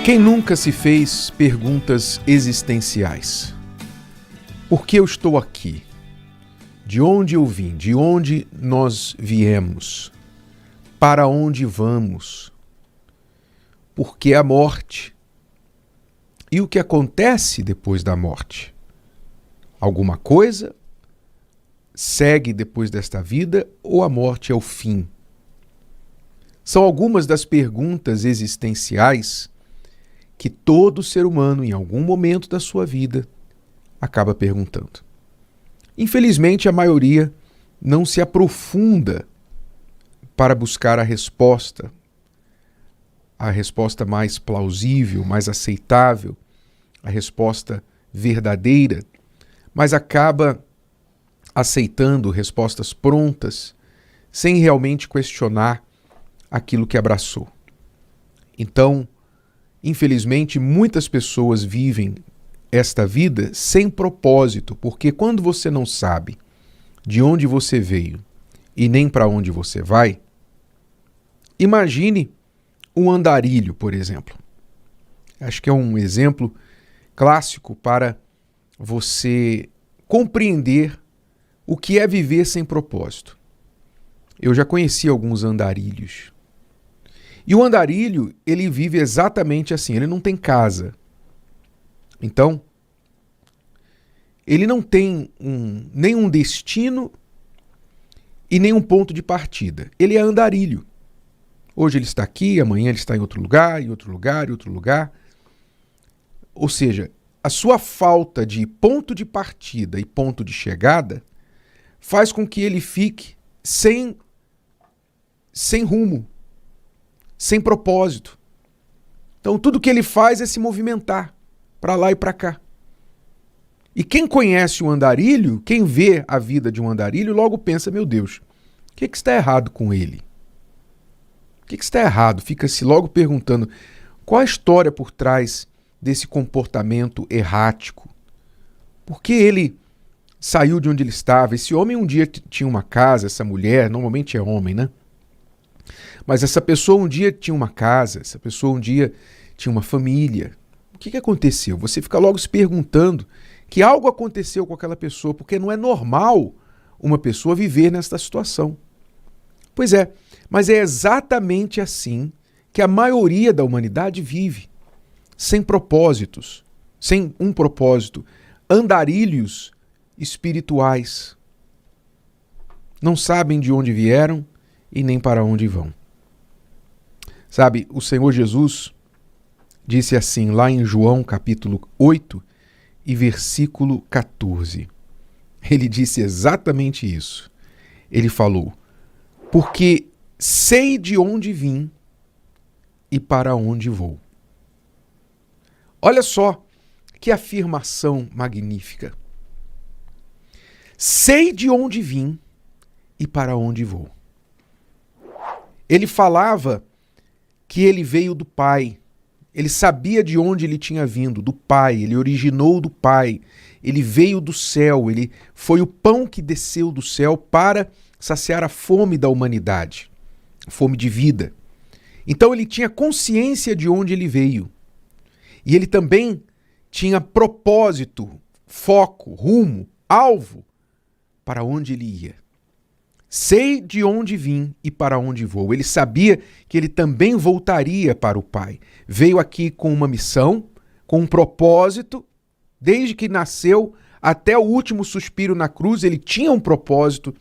Quem nunca se fez perguntas existenciais? Por que eu estou aqui? De onde eu vim? De onde nós viemos? Para onde vamos? Por que a morte? E o que acontece depois da morte? Alguma coisa segue depois desta vida ou a morte é o fim? São algumas das perguntas existenciais que todo ser humano, em algum momento da sua vida, acaba perguntando. Infelizmente, a maioria não se aprofunda para buscar a resposta mais plausível, mais aceitável, a resposta verdadeira, mas acaba aceitando respostas prontas, sem realmente questionar aquilo que abraçou. Então, infelizmente, muitas pessoas vivem esta vida sem propósito, porque quando você não sabe de onde você veio e nem para onde você vai, imagine um andarilho, por exemplo. Acho que é um exemplo clássico para você compreender o que é viver sem propósito. Eu já conheci alguns andarilhos. E o andarilho, ele vive exatamente assim, ele não tem casa. Então, ele não tem nenhum destino e nenhum ponto de partida. Ele é andarilho. Hoje ele está aqui, amanhã ele está em outro lugar, em outro lugar, em outro lugar. Ou seja, a sua falta de ponto de partida e ponto de chegada faz com que ele fique sem rumo, sem propósito. Então tudo que ele faz é se movimentar para lá e para cá. E quem conhece o andarilho, quem vê a vida de um andarilho, logo pensa, meu Deus, o que está errado com ele? O que está errado? Fica-se logo perguntando qual a história por trás desse comportamento errático. Por que ele saiu de onde ele estava? Esse homem um dia tinha uma casa, essa mulher, normalmente é homem, né? Mas essa pessoa um dia tinha uma casa, essa pessoa um dia tinha uma família. O que aconteceu? Você fica logo se perguntando que algo aconteceu com aquela pessoa, porque não é normal uma pessoa viver nesta situação. Pois é, mas é exatamente assim que a maioria da humanidade vive, sem propósitos, sem um propósito, andarilhos espirituais. Não sabem de onde vieram e nem para onde vão. Sabe, o Senhor Jesus disse assim lá em João capítulo 8 e versículo 14. Ele disse exatamente isso. Ele falou, porque sei de onde vim e para onde vou. Olha só que afirmação magnífica. Sei de onde vim e para onde vou. Ele falava que ele veio do Pai. Ele sabia de onde ele tinha vindo, do Pai. Ele originou do Pai. Ele veio do céu. Ele foi o pão que desceu do céu para saciar a fome da humanidade, a fome de vida. Então ele tinha consciência de onde ele veio. E ele também tinha propósito, foco, rumo, alvo para onde ele ia. Sei de onde vim e para onde vou. Ele sabia que ele também voltaria para o Pai. Veio aqui com uma missão, com um propósito. Desde que nasceu até o último suspiro na cruz, ele tinha um propósito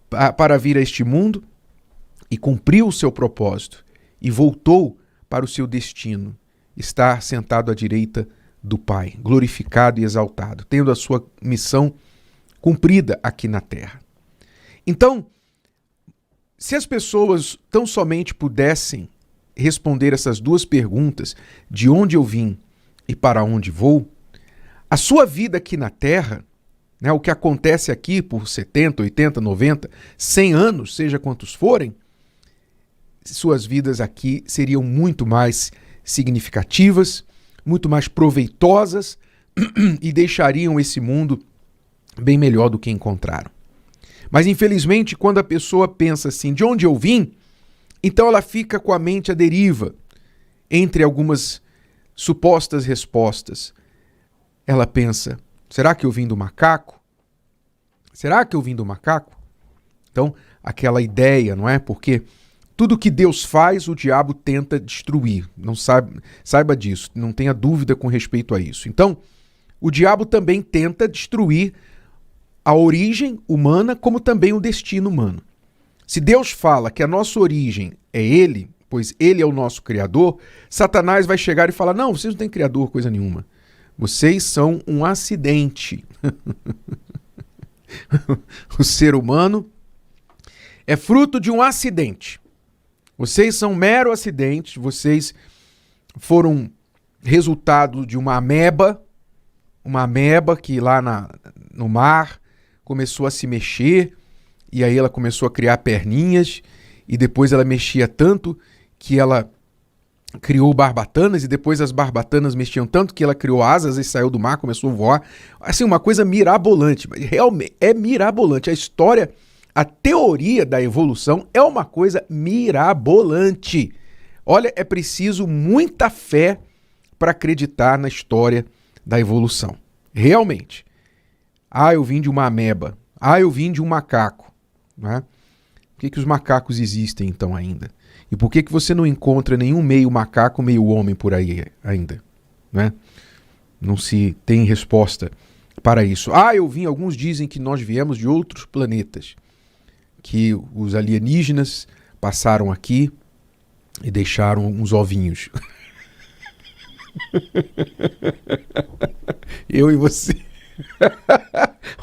para vir a este mundo e cumpriu o seu propósito e voltou para o seu destino, estar sentado à direita do Pai, glorificado e exaltado, tendo a sua missão cumprida aqui na terra. Então, se as pessoas tão somente pudessem responder essas duas perguntas, de onde eu vim e para onde vou, a sua vida aqui na Terra, né, o que acontece aqui por 70, 80, 90, 100 anos, seja quantos forem, suas vidas aqui seriam muito mais significativas, muito mais proveitosas e deixariam esse mundo bem melhor do que encontraram. Mas, infelizmente, quando a pessoa pensa assim, de onde eu vim, então ela fica com a mente à deriva. entre algumas supostas respostas, ela pensa, será que eu vim do macaco? Será que eu vim do macaco? Então, aquela ideia, não é? Porque tudo que Deus faz, o diabo tenta destruir. Não saiba disso, não tenha dúvida com respeito a isso. Então, o diabo também tenta destruir a origem humana, como também o destino humano. Se Deus fala que a nossa origem é Ele, pois Ele é o nosso Criador, Satanás vai chegar e falar, não, vocês não têm Criador, coisa nenhuma. Vocês são um acidente. O ser humano é fruto de um acidente. Vocês são um mero acidente, vocês foram resultado de uma ameba que lá no mar começou a se mexer, e aí ela começou a criar perninhas, e depois ela mexia tanto que ela criou barbatanas, e depois as barbatanas mexiam tanto que ela criou asas e saiu do mar, começou a voar. Assim, uma coisa mirabolante. Realmente, é mirabolante. A história, a teoria da evolução é uma coisa mirabolante. Olha, é preciso muita fé para acreditar na história da evolução. Realmente. Ah, eu vim de uma ameba. Ah, eu vim de um macaco. Né? Por que os macacos existem então ainda? E por que você não encontra nenhum meio macaco, meio homem por aí ainda? Né? Não se tem resposta para isso. Ah, alguns dizem que nós viemos de outros planetas, que os alienígenas passaram aqui e deixaram uns ovinhos. Eu e você.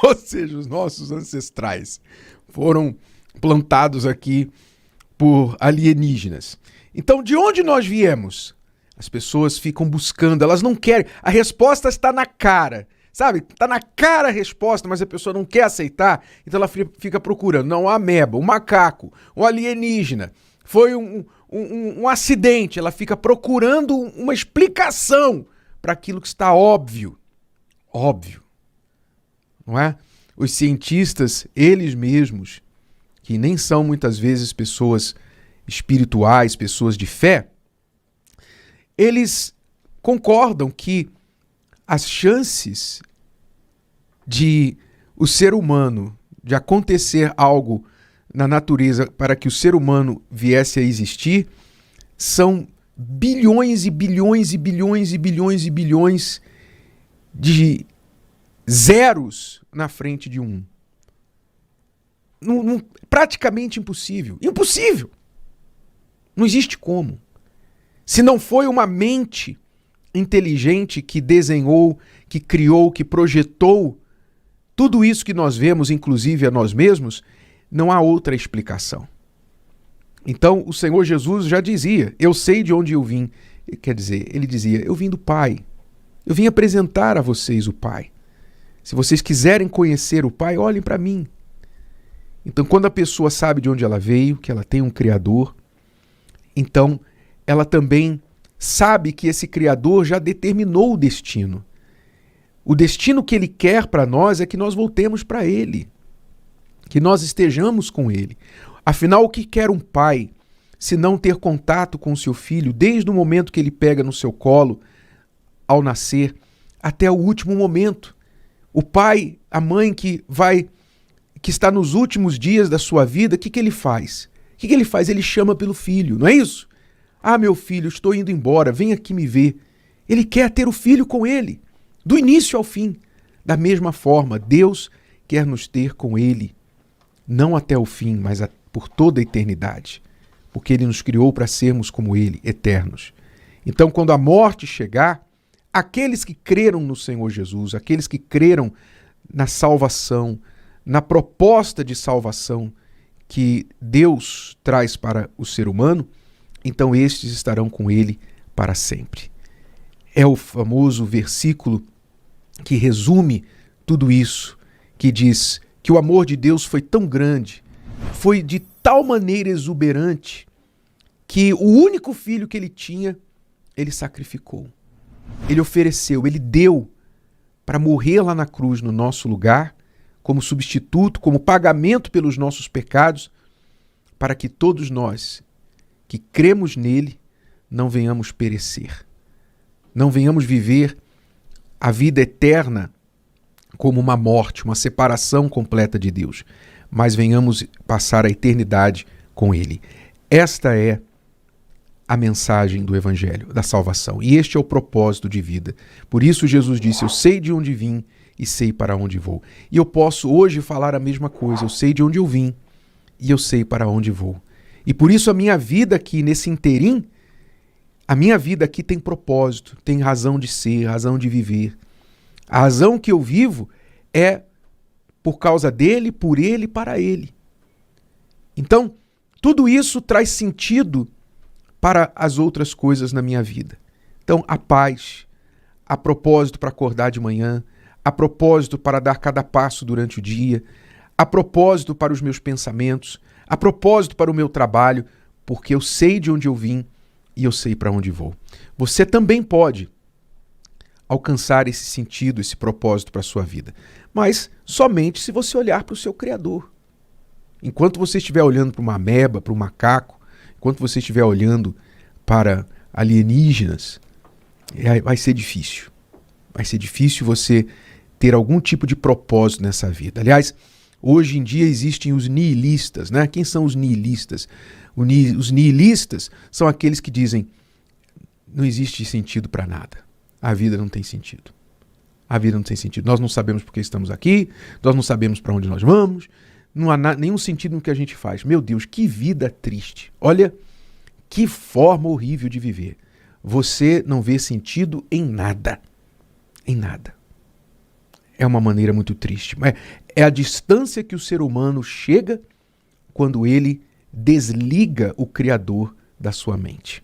Ou seja, os nossos ancestrais foram plantados aqui por alienígenas. Então, de onde nós viemos? As pessoas ficam buscando, elas não querem. A resposta está na cara, sabe? Está na cara a resposta, mas a pessoa não quer aceitar, então ela fica procurando. Não, a ameba, um macaco, um alienígena, foi um acidente. Ela fica procurando uma explicação para aquilo que está óbvio. Óbvio. Não é? Os cientistas, eles mesmos, que nem são muitas vezes pessoas espirituais, pessoas de fé, eles concordam que as chances de o ser humano, de acontecer algo na natureza para que o ser humano viesse a existir, são bilhões e bilhões e bilhões e bilhões e bilhões de zeros na frente de um. Praticamente impossível. Impossível! Não existe como. Se não foi uma mente inteligente que desenhou, que criou, que projetou tudo isso que nós vemos, inclusive a nós mesmos, não há outra explicação. Então, o Senhor Jesus já dizia, eu sei de onde eu vim. Quer dizer, ele dizia, eu vim do Pai. Eu vim apresentar a vocês o Pai. Se vocês quiserem conhecer o Pai, olhem para mim. Então, quando a pessoa sabe de onde ela veio, que ela tem um Criador, então ela também sabe que esse Criador já determinou o destino. O destino que Ele quer para nós é que nós voltemos para Ele, que nós estejamos com Ele. Afinal, o que quer um pai se não ter contato com o seu filho desde o momento que ele pega no seu colo, ao nascer, até o último momento? O pai, a mãe que está nos últimos dias da sua vida, o que ele faz? O que ele faz? Ele chama pelo filho, não é isso? Ah, meu filho, estou indo embora, vem aqui me ver. Ele quer ter o filho com ele, do início ao fim. Da mesma forma, Deus quer nos ter com ele, não até o fim, mas por toda a eternidade, porque Ele nos criou para sermos como Ele, eternos. Então, quando a morte chegar, aqueles que creram no Senhor Jesus, aqueles que creram na salvação, na proposta de salvação que Deus traz para o ser humano, então estes estarão com Ele para sempre. É o famoso versículo que resume tudo isso, que diz que o amor de Deus foi tão grande, foi de tal maneira exuberante, que o único filho que ele tinha, ele sacrificou. Ele ofereceu, ele deu para morrer lá na cruz no nosso lugar, como substituto, como pagamento pelos nossos pecados, para que todos nós que cremos nele não venhamos perecer. Não venhamos viver a vida eterna como uma morte, uma separação completa de Deus, mas venhamos passar a eternidade com Ele. Esta é a mensagem do Evangelho, da salvação. E este é o propósito de vida. Por isso Jesus disse, eu sei de onde vim e sei para onde vou. E eu posso hoje falar a mesma coisa, eu sei de onde eu vim e eu sei para onde vou. E por isso a minha vida aqui, nesse interim, a minha vida aqui tem propósito, tem razão de ser, razão de viver. A razão que eu vivo é por causa dele, por ele e para ele. Então, tudo isso traz sentido para as outras coisas na minha vida. Então, a paz, a propósito para acordar de manhã, a propósito para dar cada passo durante o dia, a propósito para os meus pensamentos, a propósito para o meu trabalho, porque eu sei de onde eu vim e eu sei para onde vou. Você também pode alcançar esse sentido, esse propósito para a sua vida, mas somente se você olhar para o seu Criador. Enquanto você estiver olhando para uma ameba, para um macaco, enquanto você estiver olhando para alienígenas, vai ser difícil. Vai ser difícil você ter algum tipo de propósito nessa vida. Aliás, hoje em dia existem os nihilistas, né? Quem são os nihilistas? Os nihilistas são aqueles que dizem não existe sentido para nada. A vida não tem sentido. A vida não tem sentido. Nós não sabemos por que estamos aqui, nós não sabemos para onde nós vamos, não há nenhum sentido no que a gente faz. Meu Deus, que vida triste. Olha, que forma horrível de viver. Você não vê sentido em nada. Em nada. É uma maneira muito triste. É a distância que o ser humano chega quando ele desliga o Criador da sua mente.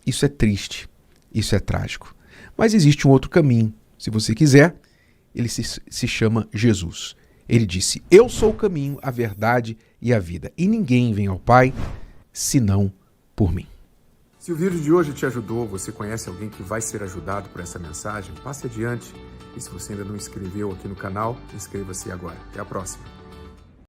Isso é triste. Isso é trágico. Mas existe um outro caminho. Se você quiser, ele se chama Jesus. Ele disse, eu sou o caminho, a verdade e a vida. E ninguém vem ao Pai senão por mim. Se o vídeo de hoje te ajudou, você conhece alguém que vai ser ajudado por essa mensagem, passe adiante. E se você ainda não inscreveu aqui no canal, inscreva-se agora. Até a próxima.